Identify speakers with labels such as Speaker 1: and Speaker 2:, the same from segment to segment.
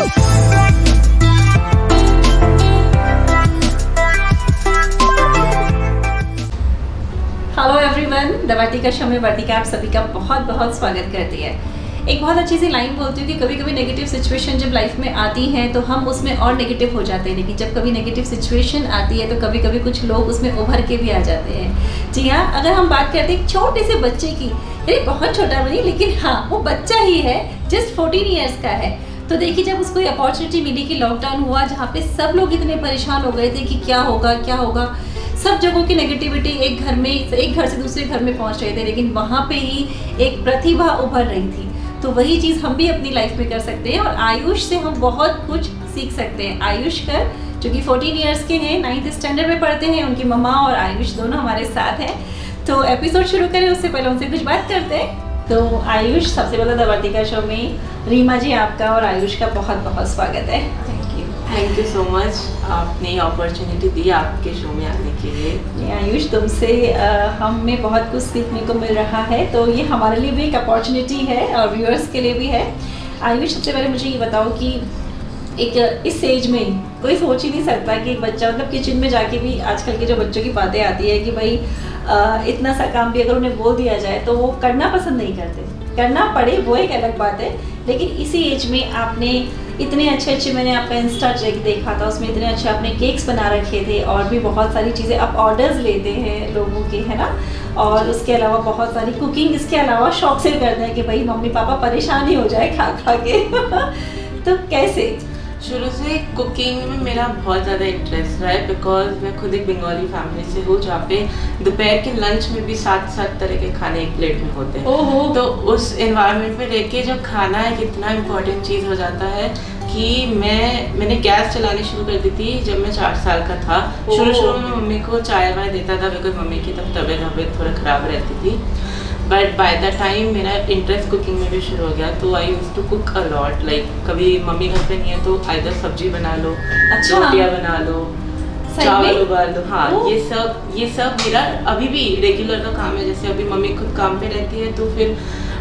Speaker 1: Hello everyone, the Vartika show में वर्तिका आप सभी का बहुत बहुत स्वागत करती है। एक बहुत अच्छी सी लाइन बोलती हूँ कि कभी कभी नेगेटिव सिचुएशन जब लाइफ में आती हैं तो हम उसमें और नेगेटिव हो जाते हैं, लेकिन जब कभी नेगेटिव सिचुएशन आती है तो कभी कभी कुछ लोग उसमें उभर के भी आ जाते हैं। जी हाँ, अगर हम बात करते हैं एक छोटे से बच्चे की, अरे बहुत छोटा नहीं लेकिन हाँ वो बच्चा ही है, जस्ट 14 ईयर्स का है। तो देखिए, जब उसको अपॉर्चुनिटी मिली कि लॉकडाउन हुआ जहाँ पे सब लोग इतने परेशान हो गए थे कि क्या होगा, सब जगहों की नेगेटिविटी एक घर से दूसरे घर में पहुंच रहे थे, लेकिन वहाँ पे ही एक प्रतिभा उभर रही थी। तो वही चीज़ हम भी अपनी लाइफ में कर सकते हैं और आयुष से हम बहुत कुछ सीख सकते हैं। आयुष कर जो कि 14 ईयर्स के हैं, 9th स्टैंडर्ड में पढ़ते हैं, उनकी मम्मा और आयुष दोनों हमारे साथ हैं। तो एपिसोड शुरू करें उससे पहले उनसे कुछ बात करते हैं। तो आयुष, सबसे पहले द वर्तिका शो में रीमा जी आपका और आयुष का बहुत बहुत स्वागत है।
Speaker 2: थैंक यू सो मच, आपने अपॉर्चुनिटी दी आपके शो में आने के लिए।
Speaker 1: आयुष, तुमसे हमें बहुत कुछ सीखने को मिल रहा है, तो ये हमारे लिए भी एक अपॉर्चुनिटी है और व्यूअर्स के लिए भी है। आयुष, सबसे पहले मुझे ये बताओ कि एक इस एज में कोई सोच ही नहीं सकता कि एक बच्चा मतलब किचन में जाके भी, आजकल के जो बच्चों की बातें आती है कि भाई इतना सा काम भी अगर उन्हें बोल दिया जाए तो वो करना पसंद नहीं करते। करना पड़े वो एक अलग बात है, लेकिन इसी एज में आपने इतने अच्छे मैंने आपका इंस्टा देखा था, उसमें इतने अच्छे आपने केक्स बना रखे थे और भी बहुत सारी चीज़ें, आप ऑर्डर्स लेते हैं लोगों के, है ना। और उसके अलावा बहुत सारी कुकिंग इसके अलावा शौक से करते हैं कि भाई मम्मी पापा परेशान ही हो जाए खा के तो कैसे?
Speaker 2: शुरू से कुकिंग में मेरा बहुत ज़्यादा इंटरेस्ट रहा है, बिकॉज मैं खुद एक बंगाली फैमिली से हूँ जहाँ पे दोपहर के लंच में भी 7 तरह के खाने एक प्लेट में होते हैं। तो उस एनवायरनमेंट में रह के जब खाना एक इतना इम्पोर्टेंट चीज़ हो जाता है कि मैंने गैस चलानी शुरू कर दी थी जब मैं 4 साल का था। शुरू में मम्मी को चाय वाय देता था, बिकॉज मम्मी की तब तबीयत थोड़ा ख़राब रहती थी। बट बाय द टाइम मेरा इंटरेस्ट कुकिंग में भी शुरू हो गया, तो I use to cook a lot. Like कभी मम्मी घर पे नहीं है तो आइदर सब्जी बना लो, रोटियाँ बना लो, चावल उबाल लो। हाँ, ये सब मेरा अभी भी रेगुलर का काम है। जैसे अभी मम्मी खुद काम पे रहती है तो फिर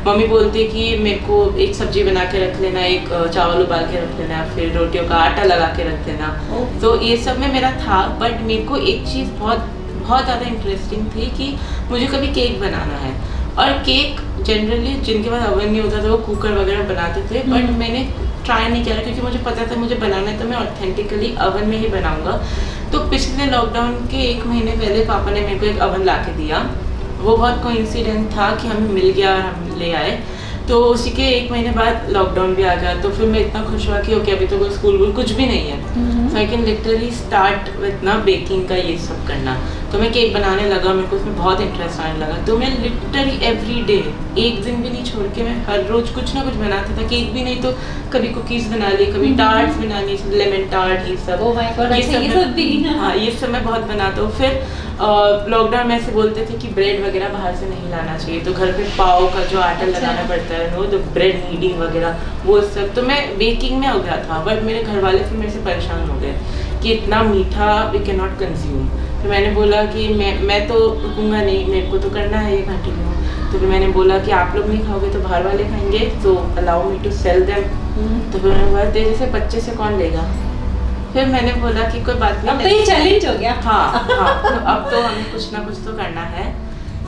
Speaker 2: मम्मी बोलती है कि मेरे को एक सब्जी बना के रख लेना, एक चावल उबाल के रख लेना, फिर रोटियों का आटा लगा के रख देना। तो ये सब में मेरा था। बट मेरे को एक चीज़ बहुत ज़्यादा इंटरेस्टिंग थी कि मुझे कभी केक बनाना है। और केक जनरली जिनके पास ओवन नहीं होता था वो कुकर वगैरह बनाते थे, बट मैंने ट्राई नहीं किया क्योंकि मुझे पता था मुझे बनाना है तो मैं ऑथेंटिकली ओवन में ही बनाऊंगा। तो पिछले लॉकडाउन के 1 महीने पहले पापा ने मेरे को एक ओवन ला के दिया। वो बहुत कोइंसिडेंट था कि हमें मिल गया और हम ले आए। तो उसी के 1 महीने बाद लॉकडाउन भी आ गया, तो फिर मैं इतना खुश हुआ कि ओके अभी तो कोई स्कूल कुछ भी नहीं है, so I can literally start with ना बेकिंग का ये सब करना। तो मैं केक बनाने लगा, मेरे को उसमें बहुत इंटरेस्ट आने लगा। तो मैं लिटरली एवरी डे, एक दिन भी नहीं छोड़ के मैं हर रोज कुछ ना कुछ बनाता था। केक भी नहीं तो कभी कुकीज़ बना ली, कभी टार्ट्स बना ली, लेमन टार्ट, ये सब। हाँ, ये सब मैं बहुत बनाता हूँ। फिर लॉकडाउन में ऐसे बोलते थे कि ब्रेड वगैरह बाहर से नहीं लाना चाहिए, तो घर पे पाव का जो आटा लगाना पड़ता है वो, तो ब्रेड नीडिंग वगैरह वो सब। तो मैं बेकिंग में हो गया था, बट मेरे घर वाले फिर मेरे से परेशान हो गए कि इतना मीठा वी कैन नॉट कंज्यूम। तो मैंने बोला कि मैं तो रुकूंगा नहीं, मेरे को तो करना है ये कंटिन्यू। तो फिर मैंने बोला कि आप लोग नहीं खाओगे तो बाहर वाले खाएंगे, तो allow me to sell them. तो फिर मैंने बोला तेरे जैसे बच्चे से कौन लेगा। फिर मैंने बोला कि कोई बात नहीं,
Speaker 1: अब तो ये चैलेंज हो गया।
Speaker 2: हाँ, तो अब तो हमें कुछ ना कुछ तो करना है।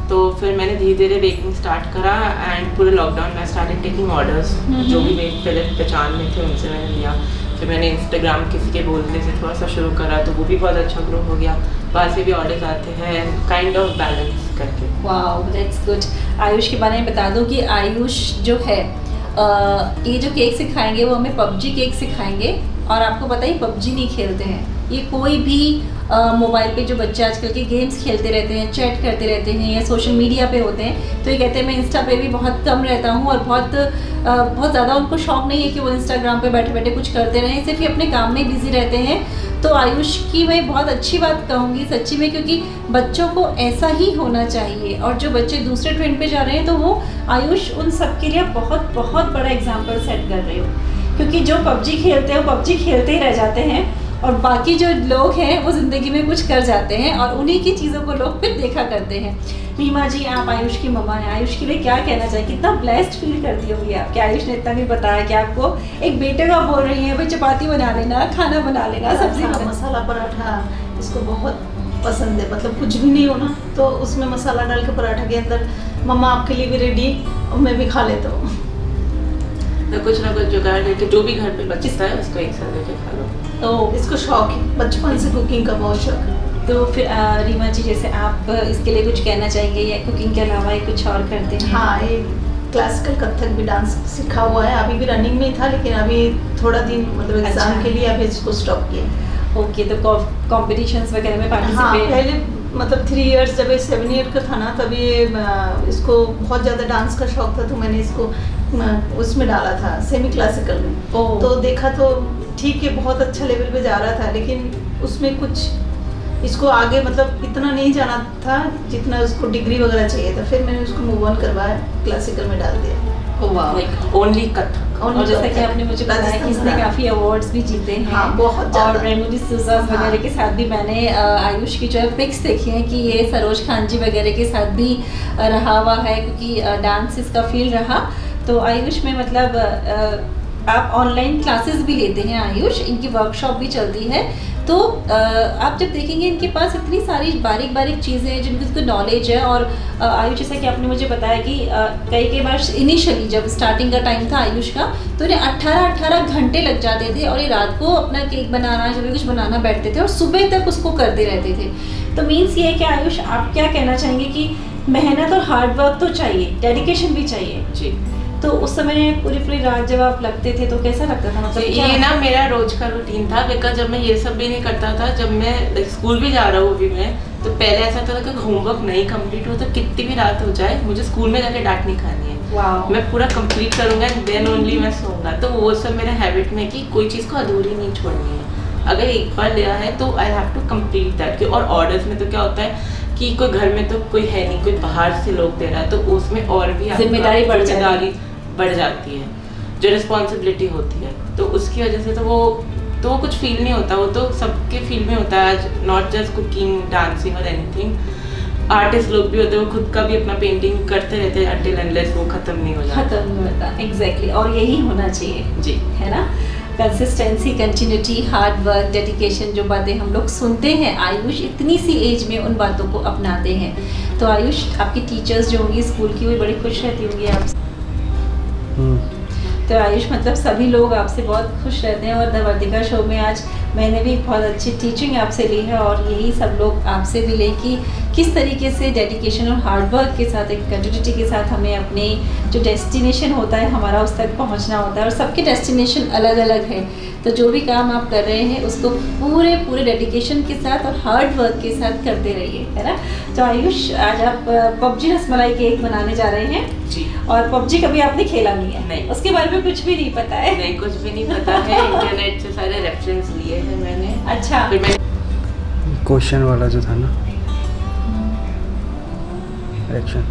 Speaker 2: तो फिर मैंने धीरे धीरे बेकिंग स्टार्ट करा एंड पूरे लॉकडाउन में स्टार्टेड टेकिंग ऑर्डर्स। जो भी मेरे पहले पहचान में थे उनसे मैंने लिया। फिर मैंने इंस्टाग्राम किसी के बोलने से थोड़ा सा शुरू करा, तो वो भी बहुत अच्छा ग्रो हो गया। वहाँ से भी ऑर्डर्स आते हैं, काइंड ऑफ बैलेंस करके।
Speaker 1: Wow, that's good. आयुष के बारे में बता दूं कि आयुष जो है ये जो केक सिखाएंगे वो हमें पबजी केक सिखाएंगे। और आपको पता ही पबजी नहीं खेलते हैं ये, कोई भी मोबाइल पे जो बच्चे आजकल के गेम्स खेलते रहते हैं, चैट करते रहते हैं या सोशल मीडिया पे होते हैं, तो ये कहते हैं मैं इंस्टा पे भी बहुत कम रहता हूँ और बहुत ज़्यादा उनको शौक नहीं है कि वो इंस्टाग्राम पे बैठे बैठे कुछ करते रहें, सिर्फ ये अपने काम में बिजी रहते हैं। तो आयुष की मैं बहुत अच्छी बात कहूँगी सच्ची में, क्योंकि बच्चों को ऐसा ही होना चाहिए। और जो बच्चे दूसरे ट्रेंड पे जा रहे हैं तो वो आयुष उन सब के लिए बहुत बहुत बड़ा एग्जाम्पल सेट कर रहे हो, क्योंकि जो पबजी खेलते हैं वो पबजी खेलते ही रह जाते हैं और बाकी जो लोग हैं वो ज़िंदगी में कुछ कर जाते हैं और उन्हीं की चीज़ों को लोग फिर देखा करते हैं। रीमा जी, आप आयुष की मम्मा हैं, आयुष के लिए क्या कहना चाहिए? कितना ब्लेस्ड फील करती होगी आप कि आयुष ने इतना भी बताया कि आपको एक बेटे का बोल रही है भाई चपाती बना लेना, खाना बना लेना, सब्जी बना,
Speaker 3: मसाला पराठा इसको बहुत पसंद है। मतलब कुछ भी नहीं हो ना तो उसमें मसाला डाल के पराठा के अंदर, मम्मा आपके लिए भी रेडी और मैं भी खा लेता हूँ।
Speaker 2: तो कुछ ना कुछ जुगाड़ लेके जो भी घर पे बचता है उसको एक साथ लेके खा लो।
Speaker 3: तो इसको शौक है, बचपन से कुकिंग का बहुत शौक है।
Speaker 1: तो फिर रीमा जी, जैसे आप इसके लिए कुछ कहना चाहेंगे या कुकिंग के अलावा ये कुछ और करते हैं?
Speaker 3: हाँ, ये क्लासिकल कथक भी डांस सीखा हुआ है, अभी भी रनिंग में था लेकिन अभी थोड़ा दिन मतलब एग्जाम
Speaker 1: अच्छा।
Speaker 3: के लिए अभी इसको स्टॉप किया।
Speaker 1: ओके, तो कॉम्पिटिशंस वगैरह में
Speaker 3: हाँ,
Speaker 1: पार्टिसिपेट?
Speaker 3: पहले मतलब 3 इयर्स जब ये 7 ईयर का था ना तभी इसको बहुत ज़्यादा डांस का शौक था तो मैंने इसको उसमें डाला था सेमी क्लासिकल में।
Speaker 1: ओह।
Speaker 3: तो देखा तो ठीक है, बहुत अच्छा लेवल पे जा रहा था लेकिन उसमें कुछ इसको आगे मतलब इतना नहीं जाना था जितना उसको डिग्री वगैरह चाहिए था। फिर मैंने उसको मूव ऑन करवाया, क्लासिकल में डाल दिया।
Speaker 2: Like only Kathak.
Speaker 1: और जैसा कि आपने मुझे बताया कि इसने काफी अवार्ड्स भी जीते हैं।
Speaker 3: हाँ, बहुत
Speaker 1: और
Speaker 3: ज़्यादा।
Speaker 1: रेमो डिसूजा वगैरह के साथ भी मैंने आयुष की जो है पिक्स देखी हैं कि ये सरोज खान जी वगैरह के साथ भी रहा हुआ है क्योंकि डांस इसका फील्ड रहा। तो आयुष में मतलब आप ऑनलाइन क्लासेस भी लेते हैं आयुष, इनकी वर्कशॉप भी चलती है। तो आप जब देखेंगे इनके पास इतनी सारी बारीक बारीक चीज़ें हैं जिनकी उसको नॉलेज है। और आयुष, जैसा कि आपने मुझे बताया कि कई बार इनिशियली जब स्टार्टिंग का टाइम था आयुष का तो इन्हें 18 घंटे लग जाते थे और ये रात को अपना केक बनाना जब भी कुछ बनाना बैठते थे और सुबह तक उसको करते रहते थे। तो मीन्स ये है कि आयुष, आप क्या कहना चाहेंगे कि मेहनत और हार्ड वर्क तो चाहिए, डेडिकेशन भी चाहिए
Speaker 2: जी।
Speaker 1: तो उस समय पूरी रात जब आप लगते थे तो कैसा लगता था? मतलब
Speaker 2: ये ना मेरा रोज का रूटीन था बिकॉज जब मैं ये सब भी नहीं करता था, जब मैं स्कूल भी जा रहा हूँ अभी मैं, तो पहले ऐसा था कि होमवर्क नहीं कंप्लीट हो तो कितनी भी रात हो जाए मुझे स्कूल में जाके डांट नहीं खानी है।
Speaker 1: वाह।
Speaker 2: मैं पूरा कंप्लीट करूंगा देन ओनली मैं सोऊंगा। तो वो सब मेरा हैबिट में कि कोई चीज़ को अधूरी नहीं छोड़नी है। अगर एक बार लिया है तो I have to complete that. और ऑर्डर्स में तो क्या होता है कि कोई घर में तो कोई है नहीं, कोई बाहर से लोग दे रहा है तो उसमें और भी
Speaker 1: जिम्मेदारी
Speaker 2: बढ़ जाती है, जो रिस्पॉन्सिबिलिटी होती है। तो उसकी वजह से तो वो कुछ फील नहीं होता, वो तो सबके फील में होता है। आज नॉट जस्ट कुकिंग, डांसिंग और एनीथिंग। आर्टिस्ट लोग भी होते हैं, वो खुद का भी अपना पेंटिंग करते रहते हैं until unless वो खत्म नहीं हो जाता।
Speaker 1: खत्म नहीं होता, एग्जैक्टली। और यही होना चाहिए
Speaker 2: जी,
Speaker 1: है ना? Consistency, continuity, hard work, dedication, जो बातें हम लोग सुनते हैं आयुष इतनी सी एज में उन बातों को अपनाते हैं। तो आयुष, आपकी टीचर्स जो होंगी स्कूल की वो बड़ी खुश रहती होंगी आपसे। तो आयुष, मतलब सभी लोग आपसे बहुत खुश रहते हैं और द वर्तिका शो में आज मैंने भी बहुत अच्छी टीचिंग आपसे ली है और यही सब लोग आपसे भी लें कि किस तरीके से डेडिकेशन और हार्ड वर्क के साथ, एक कंटिन्यूटी के साथ हमें अपने जो डेस्टिनेशन होता है हमारा उस तक पहुंचना होता है। और सबके डेस्टिनेशन अलग अलग है, तो जो भी काम आप कर रहे हैं उसको पूरे डेडिकेशन के साथ और हार्ड वर्क के साथ करते रहिए, है ना? तो आयुष, आज आप पबजी रसमलाई केक बनाने जा रहे हैं
Speaker 2: जी।
Speaker 1: और पबजी कभी आपने खेला नहीं है?
Speaker 2: नहीं।
Speaker 1: उसके बारे में कुछ भी नहीं पता है?
Speaker 2: नहीं, कुछ भी नहीं पता है। इंटरनेट से सारे रेफरेंस लिए हैं मैंने।
Speaker 1: अच्छा।
Speaker 2: फिर मैं
Speaker 4: क्वेश्चन वाला जो था ना, एक्शन।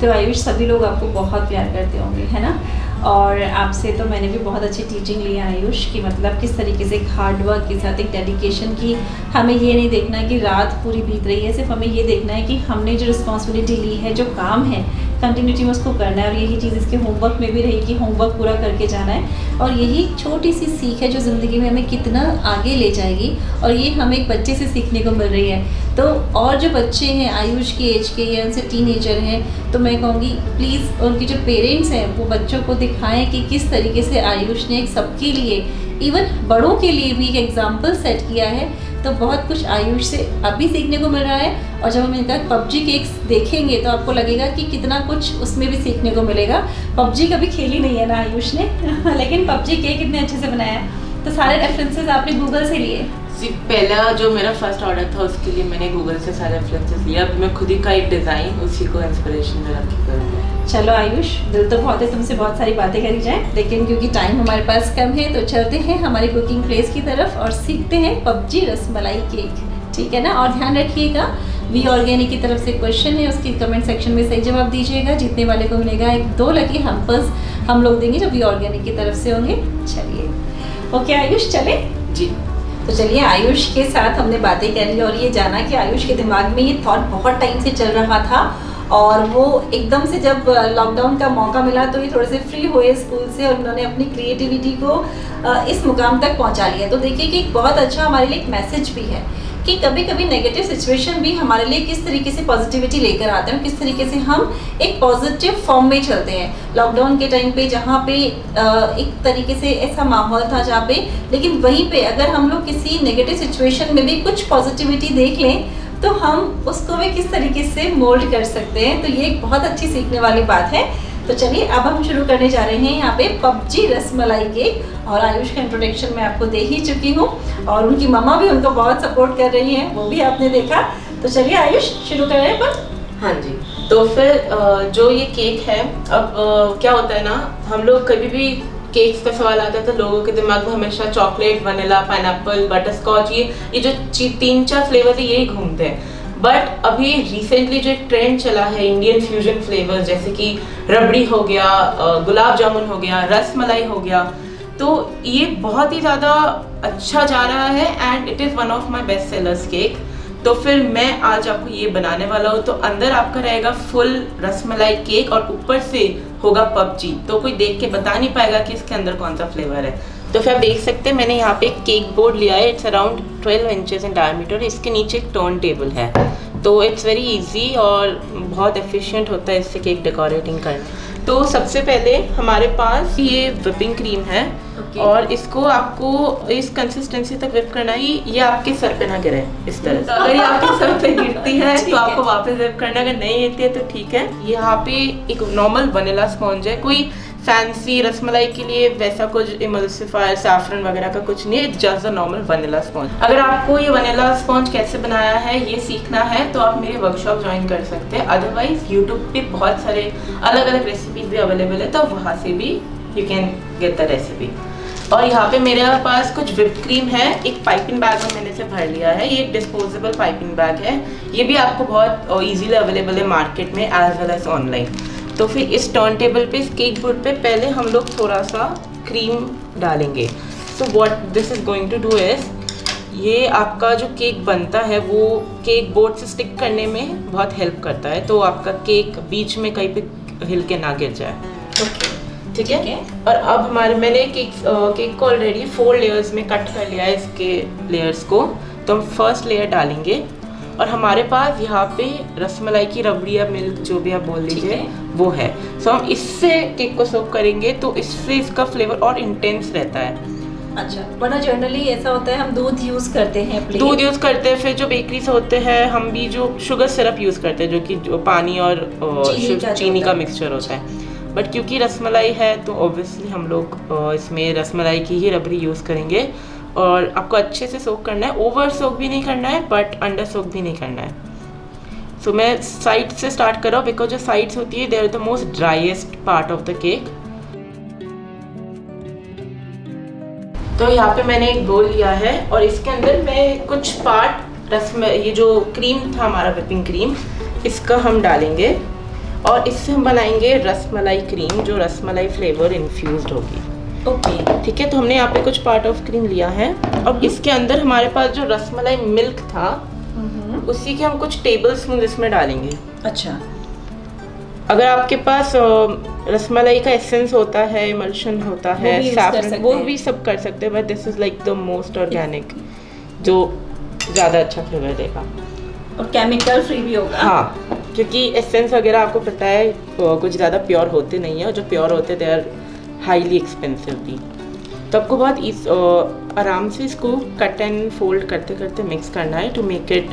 Speaker 1: तो आयुष, सभी लोग आपको बहुत प्यार करते होंगे, है ना? और आपसे तो मैंने भी बहुत अच्छी टीचिंग ली है आयुष की, मतलब किस तरीके से एक हार्ड वर्क के साथ एक डेडिकेशन की, हमें ये नहीं देखना है कि रात पूरी बीत रही है, सिर्फ हमें ये देखना है कि हमने जो रिस्पॉन्सिबिलिटी ली है, जो काम है, कंटिन्यूटी में उसको करना है। और यही चीज़ इसके होमवर्क में भी रही कि होमवर्क पूरा करके जाना है। और यही छोटी सी सीख है जो ज़िंदगी में हमें कितना आगे ले जाएगी और ये हमें एक बच्चे से सीखने को मिल रही है। तो और जो बच्चे हैं आयुष की एज के या उनसे टीनेजर हैं, तो मैं कहूँगी प्लीज़ उनके जो पेरेंट्स हैं वो बच्चों को दिखाएं कि किस तरीके से आयुष ने सबके लिए, इवन बड़ों के लिए भी एक एग्जाम्पल सेट किया है। तो बहुत कुछ आयुष से अभी सीखने को मिल रहा है। और जब हम इनका पबजी केक्स देखेंगे तो आपको लगेगा कि कितना कुछ उसमें भी सीखने को मिलेगा। पबजी कभी खेली नहीं है ना आयुष ने लेकिन पबजी केक इतने अच्छे से बनाया है। तो सारे रेफरेंसेस आपने गूगल से लिए?
Speaker 2: पहला जो मेरा फर्स्ट ऑर्डर था उसके लिए मैंने गूगल से सारे रेफरेंसेस लिया। अब मैं खुद ही का एक डिज़ाइन उसी को इंस्पिरेशन में रख के करूँगा।
Speaker 1: चलो आयुष, दिल तो बहुत है तुमसे बहुत सारी बातें करी जाए, लेकिन क्योंकि टाइम हमारे पास कम है तो चलते हैं हमारी कुकिंग प्लेस की तरफ और सीखते हैं पबजी रसमलाई केक, ठीक है ना? और ध्यान रखिएगा, वी ऑर्गेनिक की तरफ से क्वेश्चन है, उसकी कमेंट सेक्शन में सही जवाब दीजिएगा। जीतने वाले को मिलेगा 2 लकी हम्पर्स हम लोग देंगे जो वी ऑर्गेनिक की तरफ से होंगे। चलिए, ओके आयुष, चले?
Speaker 2: जी।
Speaker 1: तो चलिए आयुष के साथ हमने बातें करी और ये जाना कि आयुष के दिमाग में ये थॉट बहुत टाइम से चल रहा था और वो एकदम से जब लॉकडाउन का मौका मिला तो ये थोड़े से फ्री हुए स्कूल से और उन्होंने अपनी क्रिएटिविटी को इस मुकाम तक पहुंचा लिया। तो देखिए कि बहुत अच्छा हमारे लिए एक मैसेज भी है कि कभी कभी नेगेटिव सिचुएशन भी हमारे लिए किस तरीके से पॉजिटिविटी लेकर आते हैं, किस तरीके से हम एक पॉजिटिव फॉर्म में चलते हैं। लॉकडाउन के टाइम पे जहाँ पे एक तरीके से ऐसा माहौल था जहाँ पे, लेकिन वहीं पे अगर हम लोग किसी नेगेटिव सिचुएशन में भी कुछ पॉजिटिविटी देख लें तो हम उसको भी किस तरीके से मोल्ड कर सकते हैं। तो ये एक बहुत अच्छी सीखने वाली बात है। तो चलिए अब हम शुरू करने जा रहे हैं यहाँ पे पबजी रसमलाई केक और आयुष का इंट्रोडक्शन मैं आपको दे ही चुकी हूँ और उनकी मम्मा भी उनको बहुत सपोर्ट कर रही हैं, वो भी आपने देखा। तो चलिए आयुष शुरू कर रहे हैं अपन।
Speaker 2: हाँ जी, तो फिर जो ये केक है, अब क्या होता है ना, हम लोग कभी भी केक्स का सवाल आता है तो लोगों के दिमाग में हमेशा चॉकलेट, वनीला, पाइनएप्पल, बटरस्कॉच, ये जो 3-4 फ्लेवर है यही घूमते हैं। बट अभी रिसेंटली जो एक ट्रेंड चला है इंडियन फ्यूजन फ्लेवर्स, जैसे कि रबड़ी हो गया, गुलाब जामुन हो गया, रसमलाई हो गया, तो ये बहुत ही ज़्यादा अच्छा जा रहा है and it is one of my best sellers cake. तो फिर मैं आज आपको ये बनाने वाला हूँ। तो अंदर आपका रहेगा फुल रसमलाई केक और ऊपर से होगा पबजी, तो कोई देख के बता नहीं पाएगा कि इसके अंदर कौन सा फ्लेवर है। तो फिर आप देख सकते हैं मैंने यहाँ पे एक केक बोर्ड लिया है, it's around 12 inches in diameter. इसके नीचे एक टर्न टेबल है, तो इट्स वेरी इजी और बहुत एफिशिएंट होता है इससे केक डेकोरेटिंग करना। तो सबसे पहले हमारे पास ये व्हिपिंग क्रीम है और इसको आपको इस कंसिस्टेंसी तक व्हिप करना है, ये आपके सर पे ना गिरे इस तरह से। अगर ये आपके सर पे गिरती है तो आपको वापस व्हिप करना, अगर नहीं गिरती है तो ठीक है। यहाँ पे एक नॉर्मल वनीला स्पॉन्ज है, कोई फैंसी रसमलाई के लिए वैसा कुछ इमल्सिफायर, सैफरन वगैरह का कुछ नहीं है, it's just a normal vanilla sponge. अगर आपको ये वनीला स्पॉन्ज कैसे बनाया है ये सीखना है तो आप मेरे वर्कशॉप ज्वाइन कर सकते हैं। अदरवाइज यूट्यूब पे बहुत सारे अलग अलग रेसिपीज भी अवेलेबल है, तो वहाँ से भी you can get the recipe. और यहाँ पे मेरे पास कुछ व्हिप्ड क्रीम है, एक पाइपिंग बैग में मैंने इसे भर लिया है। ये डिस्पोजेबल पाइपिंग बैग है, ये भी आपको बहुत इजीली अवेलेबल है मार्केट में एज वेल एज ऑनलाइन। तो फिर इस टर्न टेबल पे, इस केक बोर्ड पे पहले हम लोग थोड़ा सा क्रीम डालेंगे। So what this is going to do is, ये आपका जो केक बनता है वो केक बोर्ड से स्टिक करने में बहुत हेल्प करता है, तो आपका केक बीच में कहीं पे हिल के ना गिर जाए। ठीक है। और अब मैंने केक को ऑलरेडी 4 लेयर्स में कट कर लिया है इसके लेयर्स को। तो हम फर्स्ट लेयर डालेंगे और हमारे पास यहाँ पे रसमलाई की रबड़ी या मिल्क जो भी आप बोल लीजिए वो है। सो हम इससे केक को सोक करेंगे तो इससे इसका फ्लेवर और इंटेंस रहता है।
Speaker 1: अच्छा, वरना जनरली ऐसा होता है हम दूध यूज़ करते हैं,
Speaker 2: दूध यूज़ करते हैं, फिर जो बेकरी से होते हैं हम भी जो शुगर सिरप यूज़ करते हैं, जो कि जो पानी और चीनी का मिक्सचर होता है। बट क्योंकि रसमलाई है तो ऑब्वियसली हम लोग इसमें रसमलाई की ही रबड़ी यूज़ करेंगे। और आपको अच्छे से सोक करना है, ओवर सोक भी नहीं करना है बट अंडर सोक भी नहीं करना है। सो मैं साइड से स्टार्ट कर रहा हूँ बिकॉज जो साइड्स होती है they are the most driest part of the cake. तो यहाँ पे मैंने एक बोल लिया है और इसके अंदर मैं कुछ पार्ट ये जो क्रीम था हमारा व्हिपिंग क्रीम, इसका हम डालेंगे और इससे हम बनाएंगे रसमलाई क्रीम जो रसमलाई फ्लेवर इन्फ्यूज्ड होगी। ओके, ठीक है। तो हमने यहाँ पे कुछ पार्ट ऑफ क्रीम लिया है और इसके अंदर हमारे पास जो रसमलाई मिल्क था उसी के हम कुछ टेबल स्पून इसमें डालेंगे।
Speaker 1: अच्छा,
Speaker 2: अगर आपके पास रसमलाई का एसेंस होता है, इमल्शन होता है, सैफरन, वो भी सब कर सकते हैं, but this is like the most organic जो ज़्यादा अच्छा फ्लेवर देगा
Speaker 1: और केमिकल फ्री भी होगा।
Speaker 2: हाँ, क्योंकि एसेंस वगैरह आपको पता है कुछ ज़्यादा प्योर होते नहीं है और जो प्योर होते दे आर हाईली एक्सपेंसिव भी। तो आपको बहुत आराम से इसको कट एंड फोल्ड करते करते मिक्स करना है to make it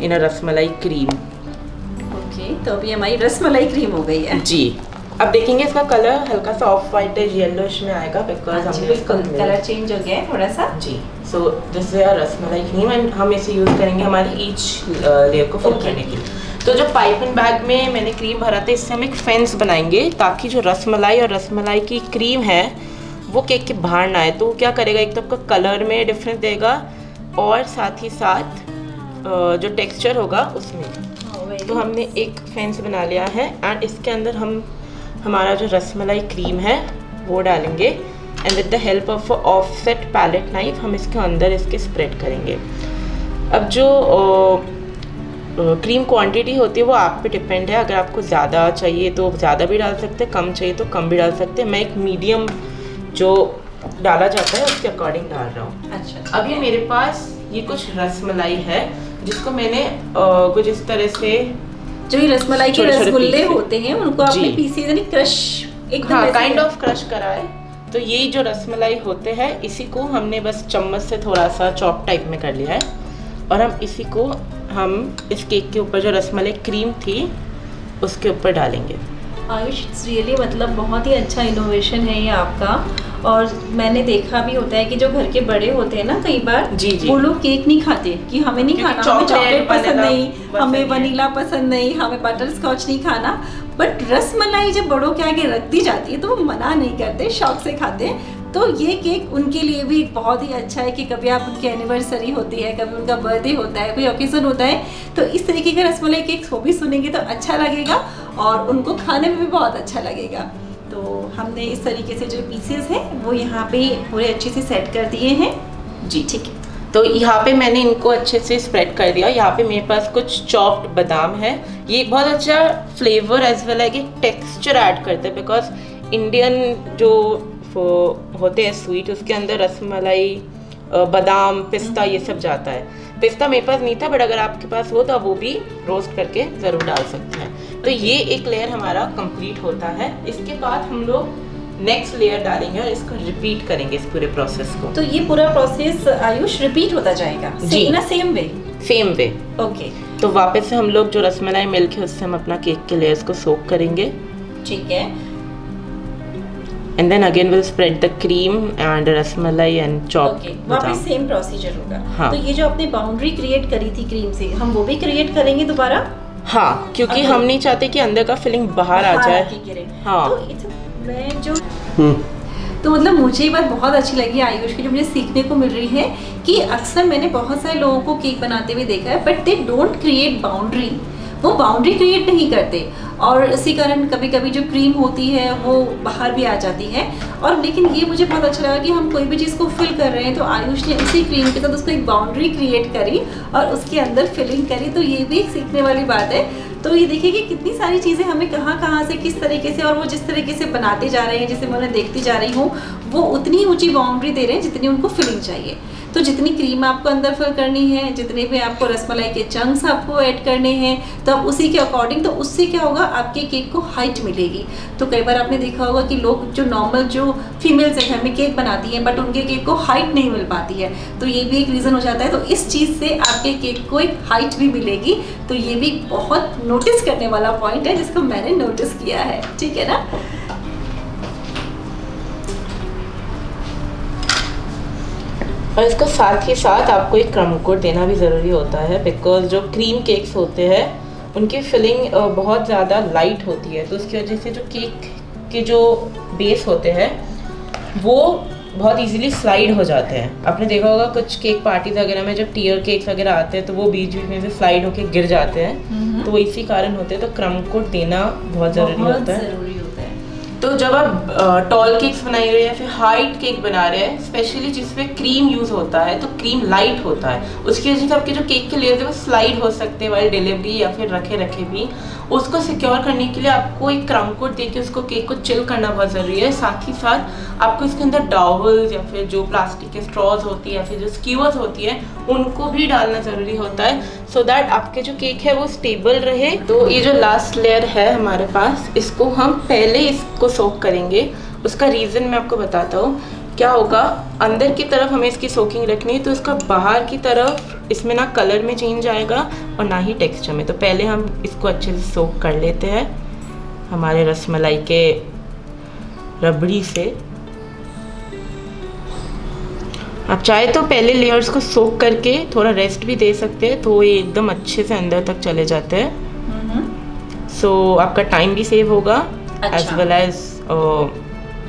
Speaker 2: in a rasmalai cream.
Speaker 1: Okay, तो अभी हमारी रसमलाई क्रीम हो गई है जी।
Speaker 2: अब देखेंगे इसका कलर हल्का सा ऑफ वाइट येलोइश में आएगा बिकॉज हमने इसका
Speaker 1: कलर चेंज हो गया है थोड़ा सा जी।
Speaker 2: So this is a rasmalai cream and हम इसे यूज़ करेंगे हमारी ईच लेयर को फिल करने के लिए। तो जो पाइपिंग बैग में मैंने क्रीम भरा था इससे हम एक फेंस बनाएंगे ताकि जो रसमलाई और रसमलाई की क्रीम है वो केक के बाहर ना आए। तो क्या करेगा, एक तो आपका कलर में डिफरेंस देगा और साथ ही साथ जो टेक्सचर होगा उसमें। तो हमने एक फेंस बना लिया है एंड इसके अंदर हम हमारा जो रसमलाई क्रीम है वो डालेंगे and with the help of offset palette knife हम इसके अंदर इसके स्प्रेड करेंगे। अब जो क्रीम क्वांटिटी होती है वो आप पे डिपेंड है। अगर आपको ज़्यादा चाहिए तो ज़्यादा भी डाल सकते हैं, कम चाहिए तो कम भी डाल सकते हैं। मैं एक मीडियम जो डाला जाता है उसके अकॉर्डिंग डाल रहा हूँ।
Speaker 1: अच्छा,
Speaker 2: अभी मेरे पास ये कुछ रसमलाई है जिसको मैंने कुछ इस तरह से,
Speaker 1: जो ये रसमलाई के
Speaker 2: छोटे-छोटे
Speaker 1: रसगुल्ले
Speaker 2: पीसेस।
Speaker 1: होते हैं उनको आपने
Speaker 2: जी।
Speaker 1: पीसेज यानी क्रश एकदम
Speaker 2: हाँ
Speaker 1: ऐसे
Speaker 2: काइंड ऑफ क्रश करा है। तो ये जो रसमलाई होते हैं इसी को हमने बस चम्मच से थोड़ा सा चॉप टाइप में कर लिया है और हम इसी को हम इस केक के ऊपर जो रसमलाई क्रीम थी उसके ऊपर डालेंगे।
Speaker 1: आयुष, इट्स रियली मतलब बहुत ही अच्छा इनोवेशन है ये आपका। और मैंने देखा भी होता है कि जो घर के बड़े होते हैं ना, कई बार
Speaker 2: जी, जी।
Speaker 1: वो लोग केक नहीं खाते कि हमें नहीं
Speaker 2: क्योंकि
Speaker 1: खाना, हमें चॉकलेट पसंद
Speaker 2: वनीला
Speaker 1: नहीं,
Speaker 2: पसंद
Speaker 1: हमें
Speaker 2: है।
Speaker 1: वनीला पसंद नहीं, हमें बटर स्कॉच नहीं खाना। बट रसमलाई जब बड़ों के आगे रख दी जाती है तो वो मना नहीं करते, शौक से खाते हैं। तो ये केक उनके लिए भी बहुत ही अच्छा है कि कभी आप उनकी एनिवर्सरी होती है, कभी उनका बर्थडे होता है, कोई ओकेजन होता है, तो इस तरीके का रसमलाई केक वो भी सुनेंगे तो अच्छा लगेगा और उनको खाने में भी बहुत अच्छा लगेगा। तो हमने इस तरीके से जो पीसेस हैं वो यहाँ पे पूरे अच्छे से सेट कर दिए हैं।
Speaker 2: जी
Speaker 1: ठीक है।
Speaker 2: तो यहाँ पे मैंने इनको अच्छे से स्प्रेड कर दिया। यहाँ पे मेरे पास कुछ चॉप्ड बादाम है। ये बहुत अच्छा फ्लेवर एज वेल है कि टेक्सचर ऐड करते हैं, बिकॉज इंडियन जो होते हैं स्वीट उसके अंदर रसमलाई, बादाम, पिस्ता ये सब जाता है। पिस्ता मेरे पास नहीं था, बट अगर आपके पास हो तो आप वो भी रोस्ट करके ज़रूर डाल सकते हैं। तो ये एक लेयर हमारा कंप्लीट होता है। इसके बाद हम लोग नेक्स्ट लेयर डालेंगे और इसको रिपीट करेंगे इस पूरे प्रोसेस को।
Speaker 1: तो ये पूरा प्रोसेस आयुष रिपीट होता जाएगा
Speaker 2: जी।
Speaker 1: In same way?
Speaker 2: Same way.
Speaker 1: Okay,
Speaker 2: तो वापस से हम लोग जो रसमलाई मिल्क है उससे हम अपना केक के लेयर्स को सोक करेंगे
Speaker 1: ठीक है।
Speaker 2: And then again will spread the cream and rasmalai and chop
Speaker 1: okay, वापस सेम प्रोसीजर होगा।
Speaker 2: हाँ।
Speaker 1: तो ये जो आपने बाउंड्री क्रिएट करी थी क्रीम से, हम वो भी क्रिएट करेंगे दोबारा?
Speaker 2: हाँ, क्योंकि
Speaker 1: Okay.
Speaker 2: हम नहीं चाहते कि अंदर का फीलिंग बाहर आ जाए।
Speaker 1: आके गिरे।
Speaker 2: हाँ।
Speaker 1: तो मैं जो तो मतलब मुझे ये बात बहुत अच्छी लगी आयुष की, जो मुझे सीखने को मिल रही है कि अक्सर मैंने बहुत सारे लोगों को केक बनाते हुए देखा है, but they don't create boundary. वो बाउंड्री क्रिएट नहीं करते और इसी कारण कभी कभी जो क्रीम होती है वो बाहर भी आ जाती है। और लेकिन ये मुझे बहुत अच्छा लगा कि हम कोई भी चीज़ को फिल कर रहे हैं तो आयुष ने उसी क्रीम के साथ उसको एक बाउंड्री क्रिएट करी और उसके अंदर फिलिंग करी। तो ये भी एक सीखने वाली बात है। तो ये देखिए कि कितनी सारी चीज़ें हमें कहाँ से किस तरीके से, और वो जिस तरीके से बनाते जा रहे हैं, जिसे मैं उन्हें देखती जा रही हूँ, वो उतनी ऊंची बाउंड्री दे रहे हैं जितनी उनको फिलिंग चाहिए। तो जितनी क्रीम आपको अंदर फिल करनी है, जितने भी आपको रसमलाई के चंक्स आपको ऐड करने हैं, तो आप उसी के अकॉर्डिंग, तो उससे क्या होगा, आपके केक को हाइट मिलेगी। तो कई बार आपने देखा होगा कि लोग जो नॉर्मल जो फीमेल्स हैं घर में केक बनाती हैं, बट उनके केक को हाइट नहीं मिल पाती है, तो ये भी एक रीज़न हो जाता है। तो इस चीज़ से आपके केक को एक हाइट भी मिलेगी। तो ये भी बहुत नोटिस करने वाला पॉइंट है जिसको मैंने नोटिस किया है। ठीक है ना?
Speaker 2: और इसको साथ ही साथ आपको एक क्रम कोट देना भी ज़रूरी होता है, बिकॉज जो क्रीम केक्स होते हैं उनकी फिलिंग बहुत ज़्यादा लाइट होती है। तो उसकी वजह से जो केक के जो बेस होते हैं वो बहुत इजीली स्लाइड हो जाते हैं। आपने देखा होगा कुछ केक पार्टीज वगैरह में जब टीयर केक्स वगैरह आते हैं तो वो बीच बीच में से स्लाइड होके गिर जाते हैं, तो वो इसी कारण होते हैं। तो क्रम कोट देना बहुत ज़रूरी होता है। तो जब आप टॉल केक्स बना रहे हैं या फिर हाइट केक बना रहे हैं, स्पेशली जिसमें क्रीम यूज़ होता है, तो क्रीम लाइट होता है, उसकी वजह से आपके जो केक के लेयर्स है वो स्लाइड हो सकते हैं वाइल डिलीवरी या फिर रखे भी। उसको सिक्योर करने के लिए आपको एक क्रम कोट देके उसको केक को चिल करना बहुत ज़रूरी है। साथ ही साथ आपको इसके अंदर डॉवल्स या फिर जो प्लास्टिक के स्ट्रॉज होती है या फिर जो स्क्यूअर्स होती है उनको भी डालना ज़रूरी होता है, सो दैट आपके जो केक है वो स्टेबल रहे। तो ये जो लास्ट लेयर है हमारे पास, इसको हम पहले इसको सोक करेंगे। उसका रीज़न मैं आपको बताता हूँ। क्या होगा, अंदर की तरफ हमें इसकी सोकिंग रखनी है, तो इसका बाहर की तरफ इसमें ना कलर में चेंज आएगा और ना ही टेक्सचर में। तो पहले हम इसको अच्छे से सोक कर लेते हैं हमारे रसमलाई के रबड़ी से। आप चाहे तो पहले लेयर्स को सोक करके थोड़ा रेस्ट भी दे सकते हैं, तो ये एकदम अच्छे से अंदर तक चले जाते हैं। सो आपका टाइम भी सेव होगा, एज वेल एज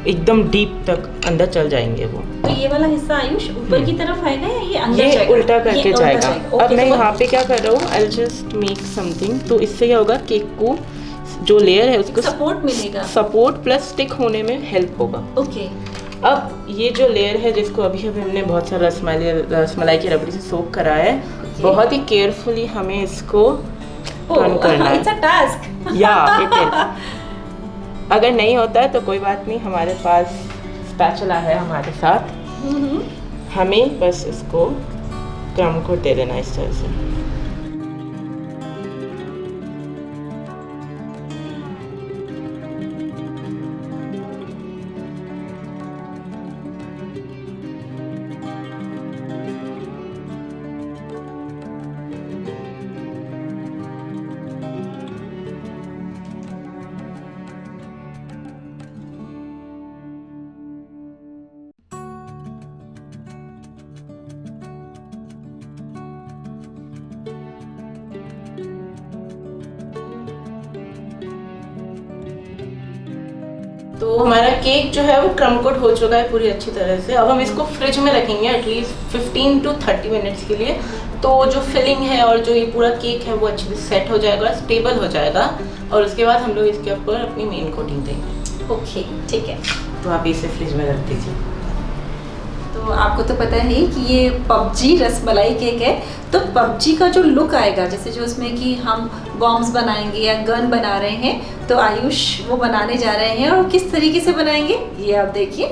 Speaker 2: एकदम डीप तक अंदर चल जाएंगे वो।
Speaker 1: तो ये वाला हिस्सा आयुष ऊपर की तरफ आएगा या ये अंदर जाएगा?
Speaker 2: ये उल्टा करके जाएगा। अब मैं यहाँ पे क्या कर रहा हूँ, आई जस्ट मेक समथिंग। तो इससे क्या होगा, केक को जो लेयर है उसको
Speaker 1: सपोर्ट मिलेगा,
Speaker 2: सपोर्ट प्लस स्टिक होने में हेल्प होगा।
Speaker 1: ओके।
Speaker 2: अब ये जो लेयर है जिसको अभी हमने बहुत सारा रसमलाई की रबड़ी से सोक करा है, बहुत ही केयरफुली हमें इसको टर्न करना है।
Speaker 1: It's a task.
Speaker 2: या इट इज। अगर नहीं होता है तो कोई बात नहीं, हमारे पास स्पैचुला है हमारे साथ, हमें बस इसको क्रम को दे देना इस तरह से। तो हमारा केक जो है वो क्रम कोट हो चुका है पूरी अच्छी तरह से। अब हम इसको फ्रिज में रखेंगे एटलीस्ट 15 to 30 मिनट्स के लिए, तो जो फिलिंग है और जो ये पूरा केक है वो अच्छे से सेट हो जाएगा, स्टेबल हो जाएगा, और उसके बाद हम लोग इसके ऊपर अपनी मेन कोटिंग देंगे।
Speaker 1: ओके ठीक है।
Speaker 2: तो आप इसे फ्रिज में रख दीजिए।
Speaker 1: तो आपको तो पता है कि ये पबजी रसमलाई केक है, तो पबजी का जो लुक आएगा, जैसे जो उसमें कि हम बॉम्ब्स बनाएंगे या गन बना रहे हैं, तो आयुष वो बनाने जा रहे हैं, और किस तरीके से बनाएंगे ये आप देखिए।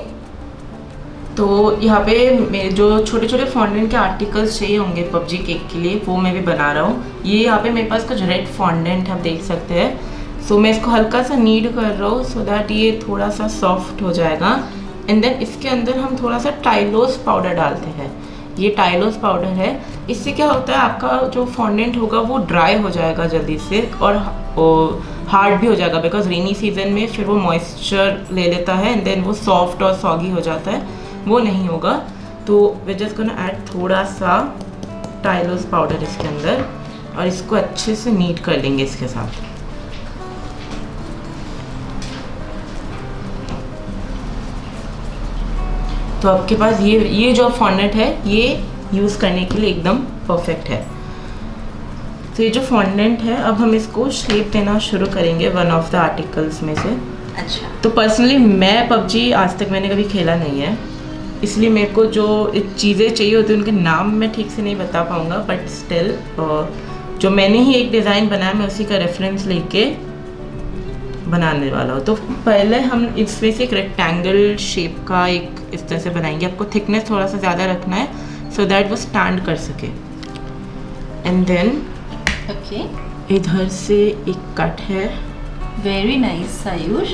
Speaker 2: तो यहाँ पे मेरे जो छोटे छोटे फॉन्डेंट के आर्टिकल्स चाहिए होंगे पबजी केक के लिए, वो मैं भी बना रहा हूँ। ये यहाँ पे मेरे पास कुछ रेड फॉन्डेंट आप देख सकते हैं। सो मैं इसको हल्का सा नीड कर रहा हूँ सो दैट ये थोड़ा सा सॉफ्ट हो जाएगा। एंड देन इसके अंदर हम थोड़ा सा टाइलोस पाउडर डालते हैं। ये टाइलोस पाउडर है, इससे क्या होता है आपका जो फॉन्डेंट होगा वो ड्राई हो जाएगा जल्दी से, और हार्ड भी हो जाएगा, बिकॉज रेनी सीजन में फिर वो मॉइस्चर ले लेता है एंड देन वो सॉफ्ट और सॉगी हो जाता है, वो नहीं होगा। तो वी जस्ट गोना ऐड थोड़ा सा टाइलोस पाउडर इसके अंदर, और इसको अच्छे से नीट कर लेंगे इसके साथ। तो आपके पास ये जो फॉन्डेंट है ये यूज़ करने के लिए एकदम परफेक्ट है। तो ये जो फॉन्डेंट है अब हम इसको शेप देना शुरू करेंगे वन ऑफ द आर्टिकल्स में से।
Speaker 1: अच्छा।
Speaker 2: तो पर्सनली मैं पबजी आज तक मैंने कभी खेला नहीं है, इसलिए मेरे को जो चीज़ें चाहिए होती हैं उनके नाम मैं ठीक से नहीं बता पाऊँगा, बट स्टिल जो मैंने ही एक डिज़ाइन बनाया मैं उसी का रेफरेंस लेके बनाने वाला हूँ। तो पहले हम इसमें से एक रेक्टेंगल शेप का एक इस तरह से बनाएंगे। आपको थिकनेस थोड़ा सा ज़्यादा रखना है सो दैट वो स्टैंड कर सके। एंड देन
Speaker 1: ओके,
Speaker 2: इधर से एक कट है।
Speaker 1: Very nice Ayush.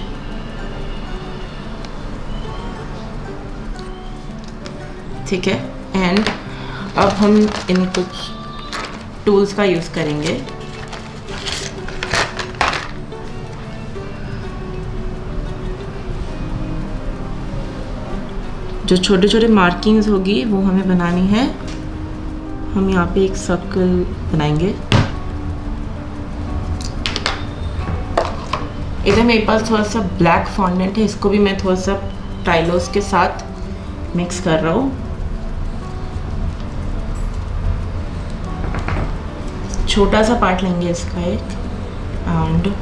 Speaker 2: ठीक है, एंड अब हम इन कुछ टूल्स का यूज़ करेंगे। जो छोटे छोटे मार्किंग्स होगी वो हमें बनानी है। हम यहाँ पे एक सर्कल बनाएंगे। इधर मेरे पास थोड़ा सा ब्लैक फॉन्डेंट है, इसको भी मैं थोड़ा सा टाइलोस के साथ मिक्स कर रहा हूँ। छोटा सा पार्ट लेंगे इसका एक, एंड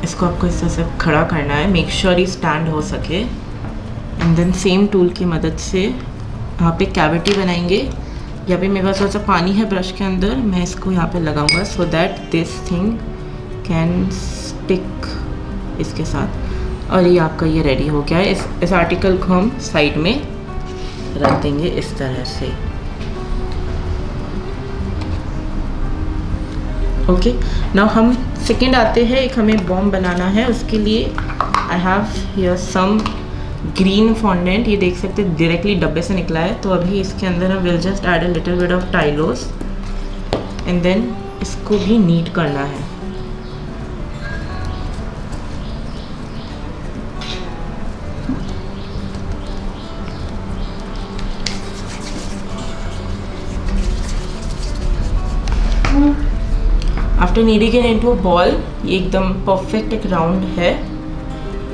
Speaker 2: इसको आपको इस तरह से खड़ा करना है, मेक श्योर ये स्टैंड हो सके। एंड देन सेम टूल की मदद से यहाँ पे कैविटी बनाएंगे। यहाँ पे मेरे पास थोड़ा सा पानी है ब्रश के अंदर, मैं इसको यहाँ पे लगाऊंगा so that this thing can stick इसके साथ। और ये आपका ये रेडी हो गया है। इस आर्टिकल को हम साइड में रख देंगे इस तरह से। ओके, नाउ हम सेकेंड आते हैं। एक हमें बॉम्ब बनाना है, उसके लिए I have here some green fondant. ये देख सकते हैं डायरेक्टली डब्बे से निकला है। तो अभी इसके अंदर हम will just add a little bit of tylose and then इसको भी नीट करना है। After kneading it into a ball, ये एकदम परफेक्ट एक राउंड है।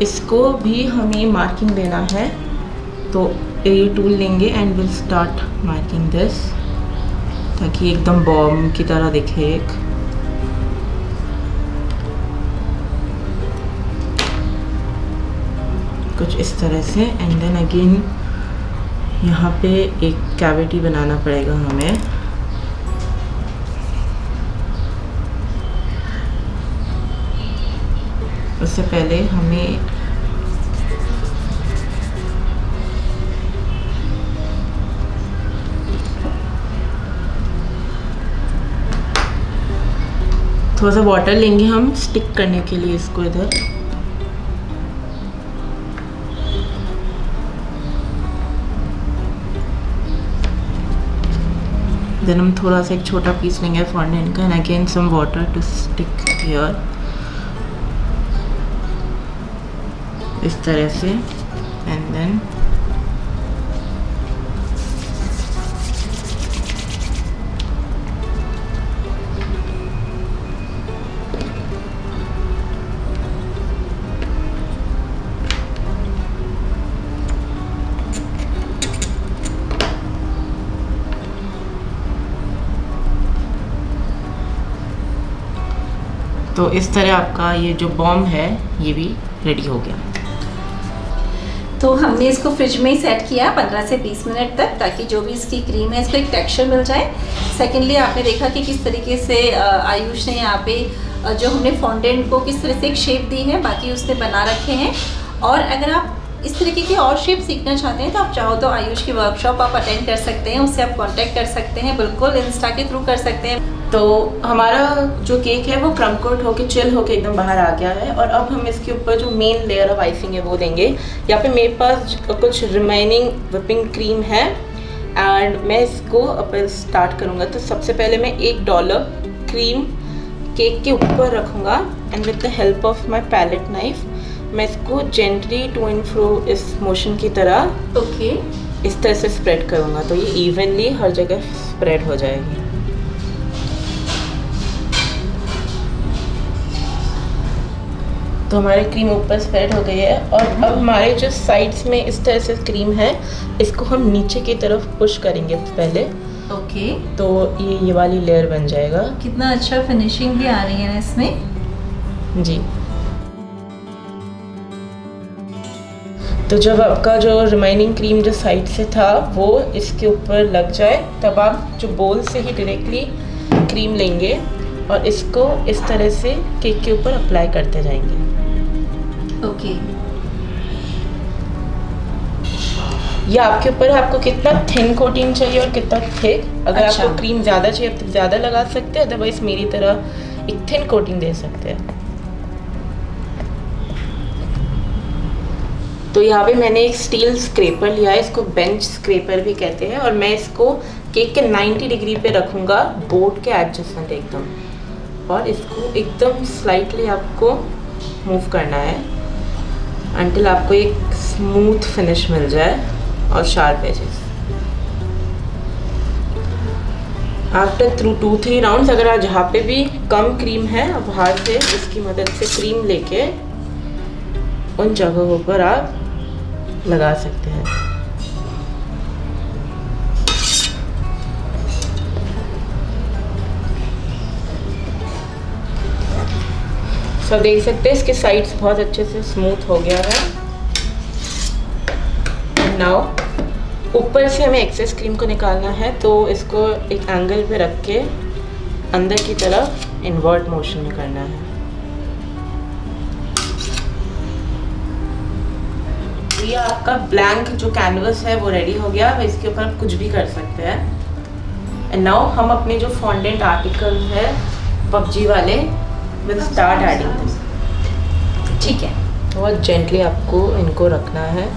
Speaker 2: इसको भी हमें मार्किंग देना है। तो ये टूल लेंगे and will start marking this, ताकि एकदम बॉम्ब की तरह दिखे एक। कुछ इस तरह से। एंड देन अगेन यहाँ पे एक कैविटी बनाना पड़ेगा हमें। उससे पहले हमें थोड़ा सा वाटर लेंगे हम स्टिक करने के लिए इसको इधर। देन हम थोड़ा सा एक छोटा पीस लेंगे फॉन्डेंट का and again some water to stick here, इस तरह से। एंड देन तो इस तरह आपका ये जो बॉम्ब है ये भी रेडी हो गया।
Speaker 1: तो हमने इसको फ्रिज में ही सेट किया 15 से 20 मिनट तक, ताकि जो भी इसकी क्रीम है इसको एक टेक्सचर मिल जाए। सेकेंडली आपने देखा कि किस तरीके से आयुष ने यहाँ पे जो हमने फॉन्डेंट को किस तरह से एक शेप दी है, बाकी उसने बना रखे हैं। और अगर आप इस तरीके की और शेप सीखना चाहते हैं तो आप चाहो तो आयुष की वर्कशॉप आप अटेंड कर सकते हैं, उससे आप कांटेक्ट कर सकते हैं, बिल्कुल इंस्टा के थ्रू कर सकते हैं।
Speaker 2: तो हमारा जो केक है वो क्रम कोट होके चिल होके एकदम बाहर आ गया है। और अब हम इसके ऊपर जो मेन लेयर ऑफ आइसिंग है वो देंगे। यहाँ पे मेरे पास कुछ रिमेनिंग व्हिपिंग क्रीम है एंड मैं इसको अब स्टार्ट करूँगा। तो सबसे पहले मैं $1 क्रीम केक के ऊपर रखूँगा and with the help of my palette knife मैं इसको जेंटली टू एंड फ्रो इस मोशन की तरह इस तरह से स्प्रेड करूँगा। तो ये इवनली हर जगह स्प्रेड हो जाएगी। तो हमारी क्रीम ऊपर स्प्रेड हो गई है और अब हमारे जो साइड्स में इस तरह से क्रीम है इसको हम नीचे की तरफ पुश करेंगे पहले। तो ये वाली लेयर बन जाएगा।
Speaker 1: कितना अच्छा फिनिशिंग भी आ रही है ना इसमें
Speaker 2: जी। तो जब आपका जो रिमेनिंग क्रीम जो साइड से था वो इसके ऊपर लग जाए तब आप जो बोल से ही डायरेक्टली क्रीम लेंगे और इसको इस तरह से केक के ऊपर अप्लाई करते जाएंगे। ये आपके ऊपर है, आपको कितना थिन कोटिंग चाहिए और कितना थिक। अगर आपको क्रीम ज़्यादा चाहिए तो ज़्यादा लगा सकते हैं, अदरवाइज मेरी तरह एक थिन कोटिंग दे सकते हैं। तो यहाँ पे मैंने एक स्टील स्क्रैपर लिया है, इसको बेंच स्क्रैपर भी कहते हैं, और मैं इसको केक के 90 डिग्री पे रखूँगा बोर्ड के एडजस्टेंट एकदम, और इसको एकदम स्लाइटली आपको मूव करना है अंटिल आपको एक स्मूथ फिनिश मिल जाए और sharp edges. After through 2-3 rounds अगर आप जहाँ पे भी कम क्रीम है आप बाहर से इसकी मदद से क्रीम लेके उन जगहों पर आप लगा सकते हैं। सब देख सकते हैं इसके साइड्स बहुत अच्छे से स्मूथ हो गया है। नाउ ऊपर से हमें एक्सेस क्रीम को निकालना है, तो इसको एक एंगल पे रख के अंदर की तरफ इन्वर्ट मोशन में करना है। ये आपका ब्लैंक जो कैनवस है वो रेडी हो गया। इसके ऊपर आप कुछ भी कर सकते हैं। एंड नाउ हम अपने जो फॉन्डेंट आर्टिकल है पबजी वाले विल स्टार्ट एडिंग दिस।
Speaker 1: ठीक है,
Speaker 2: बहुत जेंटली आपको इनको रखना है।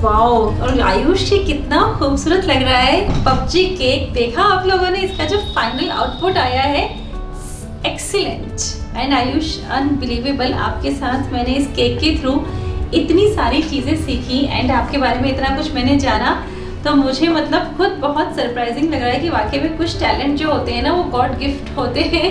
Speaker 1: वाओ, और आयुष जी कितना खूबसूरत लग रहा है पबजी केक। देखा आप लोगों ने, इसका जो फाइनल आउटपुट आया है, एक्सीलेंट एंड आयुष अनबिलीवेबल। आपके साथ मैंने इस केक के थ्रू इतनी सारी चीज़ें सीखी एंड आपके बारे में इतना कुछ मैंने जाना, तो मुझे मतलब खुद बहुत सरप्राइजिंग लग रहा है कि वाकई में कुछ टैलेंट जो होते हैं ना वो गॉड गिफ्ट होते हैं।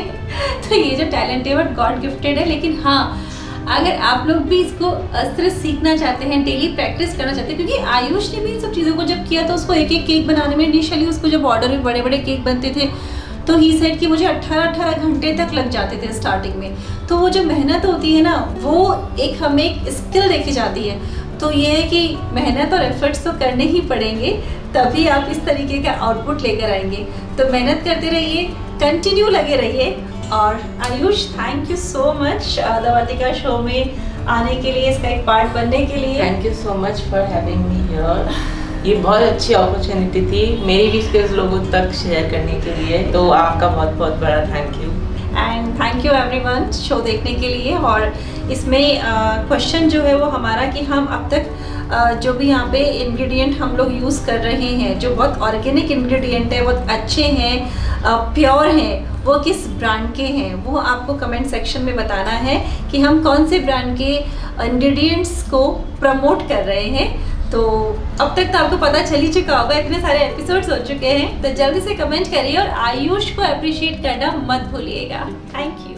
Speaker 1: तो ये जो टैलेंट है वो गॉड गिफ्टेड है। लेकिन हाँ, अगर आप लोग भी इसको अस्त्र सीखना चाहते हैं, डेली प्रैक्टिस करना चाहते हैं, क्योंकि आयुष ने भी इन सब चीज़ों को जब किया तो उसको एक एक केक बनाने में इनिशियली उसको जब ऑर्डर में बड़े बड़े केक बनते थे तो ही सेड कि मुझे 18 घंटे तक लग जाते थे स्टार्टिंग में। तो वो जो मेहनत होती है ना, वो एक हमें एक स्किल देखी जाती है। तो ये है कि मेहनत और एफर्ट्स तो करने ही पड़ेंगे, तभी आप इस तरीके का आउटपुट लेकर आएंगे। तो मेहनत करते रहिए, कंटिन्यू लगे रहिए। और Ayush, thank you so much the Vartika show में आने के लिए, इसका एक पार्ट बनने के लिए।
Speaker 2: Thank you so much for having me here. ये बहुत अच्छी अपॉर्चुनिटी थी मेरी भी स्किल्स लोगों तक शेयर करने के लिए, तो आपका बहुत बहुत बड़ा thank you.
Speaker 1: And thank you everyone show देखने के लिए। और इसमें क्वेश्चन जो है वो हमारा कि हम अब तक जो भी यहाँ पे इंग्रेडिएंट हम लोग यूज़ कर रहे हैं, जो बहुत ऑर्गेनिक इंग्रेडिएंट है, बहुत अच्छे हैं, प्योर हैं, वो किस ब्रांड के हैं, वो आपको कमेंट सेक्शन में बताना है कि हम कौन से ब्रांड के इंग्रेडिएंट्स को प्रमोट कर रहे हैं। तो अब तक तो आपको पता चल ही चुका होगा, इतने सारे एपिसोड्स हो चुके हैं। तो जल्दी से कमेंट करिए और आयुष को अप्रिशिएट करना मत भूलिएगा। Thank you.